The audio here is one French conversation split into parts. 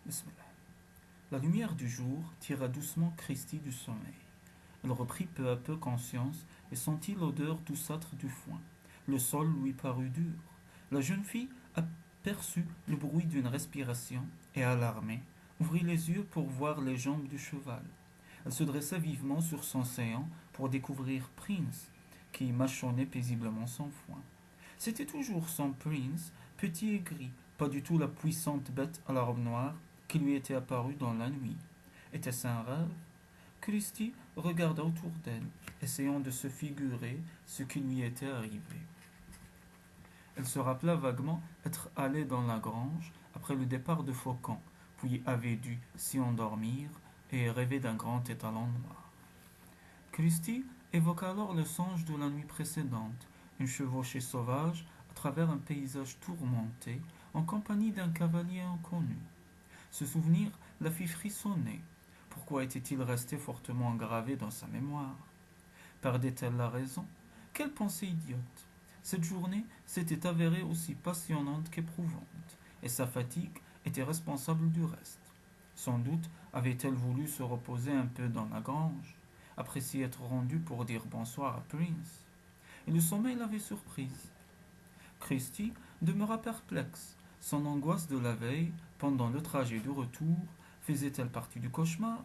Bismillah. La lumière du jour tira doucement Christie du sommeil. Elle reprit peu à peu conscience et sentit l'odeur douceâtre du foin. Le sol lui parut dur. La jeune fille aperçut le bruit d'une respiration et, alarmée, ouvrit les yeux pour voir les jambes du cheval. Elle se dressa vivement sur son séant pour découvrir Prince, qui mâchonnait paisiblement son foin. C'était toujours son Prince, petit et gris, pas du tout la puissante bête à la robe noire qui lui était apparue dans la nuit. Était-ce un rêve? Christie regarda autour d'elle, essayant de se figurer ce qui lui était arrivé. Elle se rappela vaguement être allée dans la grange après le départ de Faucon, puis avait dû s'y endormir et rêver d'un grand étalon noir. Christie évoqua alors le songe de la nuit précédente, une chevauchée sauvage à travers un paysage tourmenté, en compagnie d'un cavalier inconnu. Ce souvenir la fit frissonner. Pourquoi était-il resté fortement gravé dans sa mémoire? Perdait-elle la raison? Quelle pensée idiote! Cette journée s'était avérée aussi passionnante qu'éprouvante, et sa fatigue était responsable du reste. Sans doute avait-elle voulu se reposer un peu dans la grange, après s'y être rendue pour dire bonsoir à Prince. Et le sommeil l'avait surprise. Christie demeura perplexe. Son angoisse de la veille, pendant le trajet du retour, faisait-elle partie du cauchemar?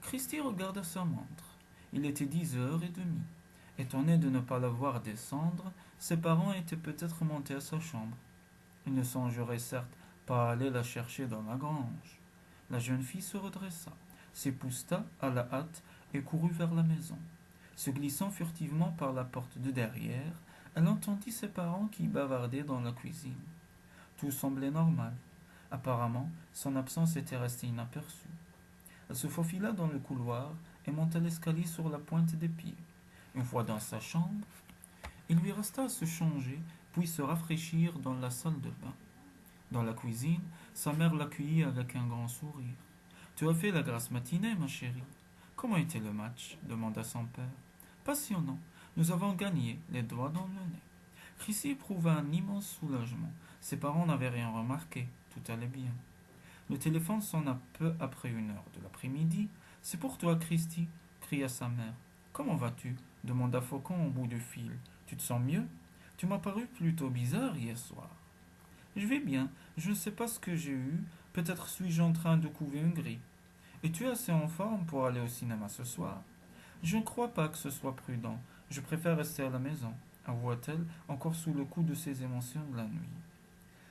Christie regarda sa montre. Il était 10h30. Étonné de ne pas la voir descendre, ses parents étaient peut-être montés à sa chambre. Il ne songerait certes pas à aller la chercher dans la grange. La jeune fille se redressa, s'épousseta à la hâte et courut vers la maison. Se glissant furtivement par la porte de derrière, elle entendit ses parents qui bavardaient dans la cuisine. Tout semblait normal. Apparemment, son absence était restée inaperçue. Elle se faufila dans le couloir et monta l'escalier sur la pointe des pieds. Une fois dans sa chambre, il lui resta à se changer, puis se rafraîchir dans la salle de bain. Dans la cuisine, sa mère l'accueillit avec un grand sourire. Tu as fait la grasse matinée, ma chérie. Comment était le match? Demanda son père. Passionnant. Nous avons gagné, les doigts dans le nez. Chrissy éprouva un immense soulagement. Ses parents n'avaient rien remarqué. Tout allait bien. Le téléphone sonna peu après 1 heure de l'après-midi. C'est pour toi, Christy, cria sa mère. Comment vas-tu? Demanda Faucon au bout du fil. Tu te sens mieux? Tu m'as paru plutôt bizarre hier soir. Je vais bien. Je ne sais pas ce que j'ai eu. Peut-être suis-je en train de couver une grippe. Es-tu assez en forme pour aller au cinéma ce soir? Je ne crois pas que ce soit prudent. Je préfère rester à la maison, avoua-t-elle, encore sous le coup de ses émotions de la nuit.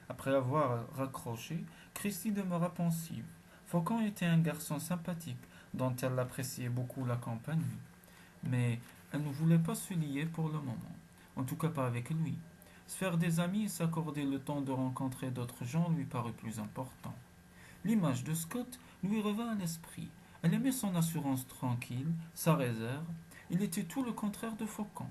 Après avoir raccroché, Christie demeura pensive. Faucon était un garçon sympathique, dont elle appréciait beaucoup la compagnie. Mais elle ne voulait pas se lier pour le moment, en tout cas pas avec lui. Se faire des amis et s'accorder le temps de rencontrer d'autres gens lui parut plus important. L'image de Scott lui revint à l'esprit. Elle aimait son assurance tranquille, sa réserve. Il était tout le contraire de Faucon.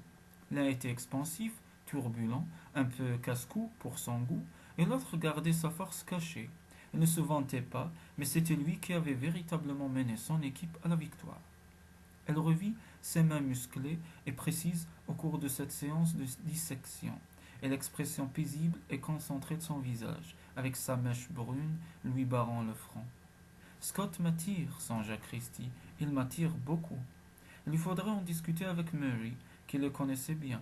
L'un était expansif, turbulent, un peu casse-cou pour son goût, et l'autre gardait sa force cachée. Il ne se vantait pas, mais c'était lui qui avait véritablement mené son équipe à la victoire. Elle revit ses mains musclées et précises au cours de cette séance de dissection, et l'expression paisible et concentrée de son visage, avec sa mèche brune lui barrant le front. Scott m'attire, songea Christie. Il m'attire beaucoup. Il lui faudrait en discuter avec Mary, qui le connaissait bien.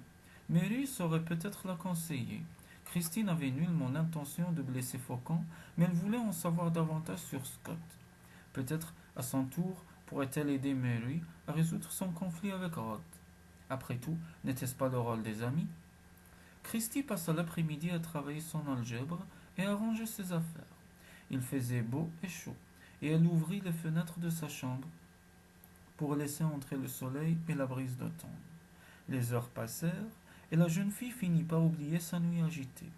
Mary saurait peut-être la conseiller. Christie n'avait nullement l'intention de blesser Faucon, mais elle voulait en savoir davantage sur Scott. Peut-être, à son tour, pourrait-elle aider Mary à résoudre son conflit avec Rod. Après tout, n'était-ce pas le rôle des amis? Christie passa l'après-midi à travailler son algèbre et à ranger ses affaires. Il faisait beau et chaud, et elle ouvrit les fenêtres de sa chambre pour laisser entrer le soleil et la brise d'automne. Les heures passèrent, et la jeune fille finit par oublier sa nuit agitée.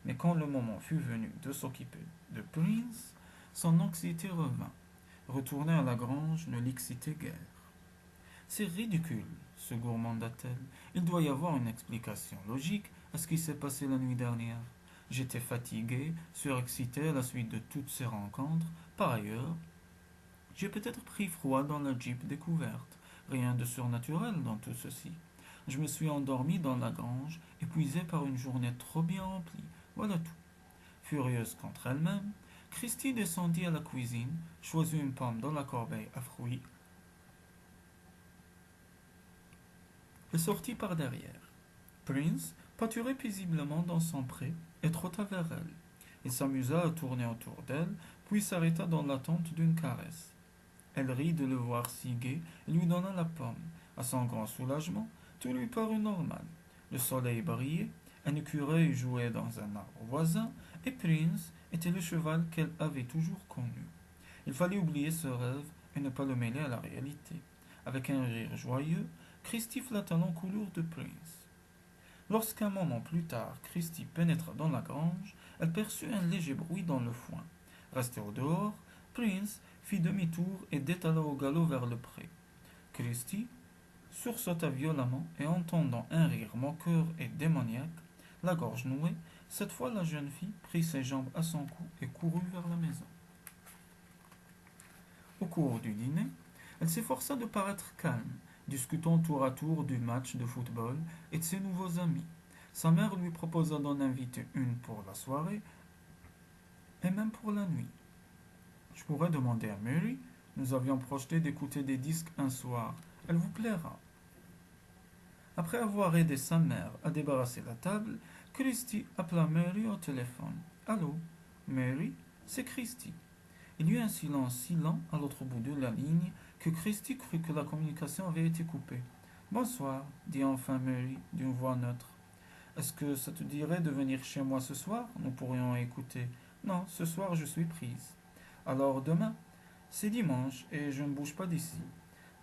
Mais quand le moment fut venu de s'occuper de Prince, son anxiété revint. Retourner à la grange ne l'excitait guère. C'est ridicule, se gourmanda-t-elle. Il doit y avoir une explication logique à ce qui s'est passé la nuit dernière. J'étais fatiguée, surexcitée à la suite de toutes ces rencontres. Par ailleurs, j'ai peut-être pris froid dans la Jeep découverte. Rien de surnaturel dans tout ceci. Je me suis endormie dans la grange, épuisée par une journée trop bien remplie. Voilà tout. Furieuse contre elle-même, Christie descendit à la cuisine, choisit une pomme dans la corbeille à fruits et sortit par derrière. Prince pâturait paisiblement dans son pré et trotta vers elle. Il s'amusa à tourner autour d'elle, puis s'arrêta dans l'attente d'une caresse. Elle rit de le voir si gai et lui donna la pomme. À son grand soulagement, tout lui parut normal. Le soleil brillait, un écureuil jouait dans un arbre voisin, et Prince était le cheval qu'elle avait toujours connu. Il fallait oublier ce rêve et ne pas le mêler à la réalité. Avec un rire joyeux, Christie flatta l'encolure de Prince. Lorsqu'un moment plus tard, Christie pénétra dans la grange, elle perçut un léger bruit dans le foin. Resté au dehors, Prince fit demi-tour et détala au galop vers le pré. Christie sursauta violemment et entendant un rire moqueur et démoniaque, la gorge nouée, cette fois la jeune fille prit ses jambes à son cou et courut vers la maison. Au cours du dîner, elle s'efforça de paraître calme, discutant tour à tour du match de football et de ses nouveaux amis. Sa mère lui proposa d'en inviter une pour la soirée et même pour la nuit. Je pourrais demander à Mary, nous avions projeté d'écouter des disques un soir, elle vous plaira. Après avoir aidé sa mère à débarrasser la table, Christie appela Mary au téléphone. Allô, Mary, c'est Christie. Il y eut un silence si lent à l'autre bout de la ligne que Christie crut que la communication avait été coupée. Bonsoir, dit enfin Mary d'une voix neutre. Est-ce que ça te dirait de venir chez moi ce soir? Nous pourrions écouter. Non, ce soir je suis prise. Alors demain? C'est dimanche et je ne bouge pas d'ici.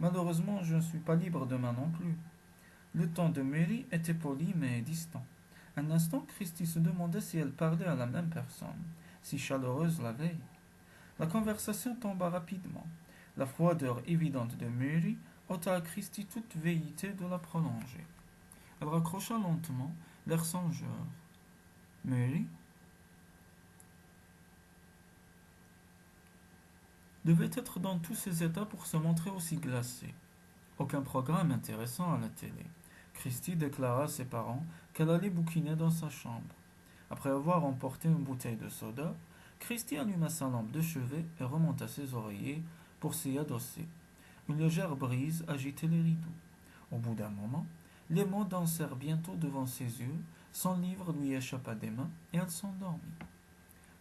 Malheureusement, je ne suis pas libre demain non plus. Le ton de Mary était poli mais distant. Un instant, Christie se demandait si elle parlait à la même personne, si chaleureuse la veille. La conversation tomba rapidement. La froideur évidente de Mary ôta à Christie toute velléité de la prolonger. Elle raccrocha lentement, l'air songeur. Mary devait être dans tous ses états pour se montrer aussi glacée. Aucun programme intéressant à la télé. Christie déclara à ses parents qu'elle allait bouquiner dans sa chambre. Après avoir emporté une bouteille de soda, Christie alluma sa lampe de chevet et remonta ses oreillers pour s'y adosser. Une légère brise agitait les rideaux. Au bout d'un moment, les mots dansèrent bientôt devant ses yeux, son livre lui échappa des mains et elle s'endormit.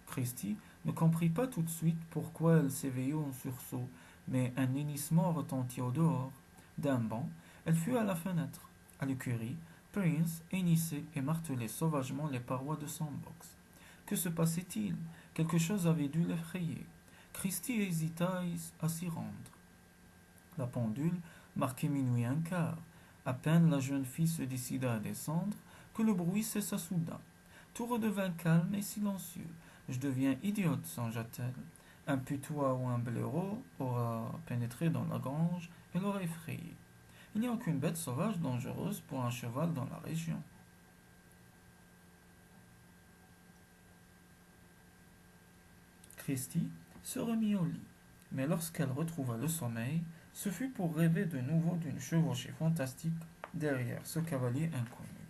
Christie ne comprit pas tout de suite pourquoi elle s'éveillait en sursaut, mais un hennissement retentit au dehors. D'un bond, elle fut à la fenêtre. À l'écurie, Prince hennissait et martelait sauvagement les parois de son box. Que se passait-il? Quelque chose avait dû l'effrayer. Christie hésita à s'y rendre. La pendule marquait minuit un quart. À peine la jeune fille se décida à descendre que le bruit cessa soudain. Tout redevint calme et silencieux. Je deviens idiote, songea-t-elle. Un putois ou un blaireau aura pénétré dans la grange et l'aura effrayé. Il n'y a aucune bête sauvage dangereuse pour un cheval dans la région. Christie se remit au lit, mais lorsqu'elle retrouva le sommeil, ce fut pour rêver de nouveau d'une chevauchée fantastique derrière ce cavalier inconnu.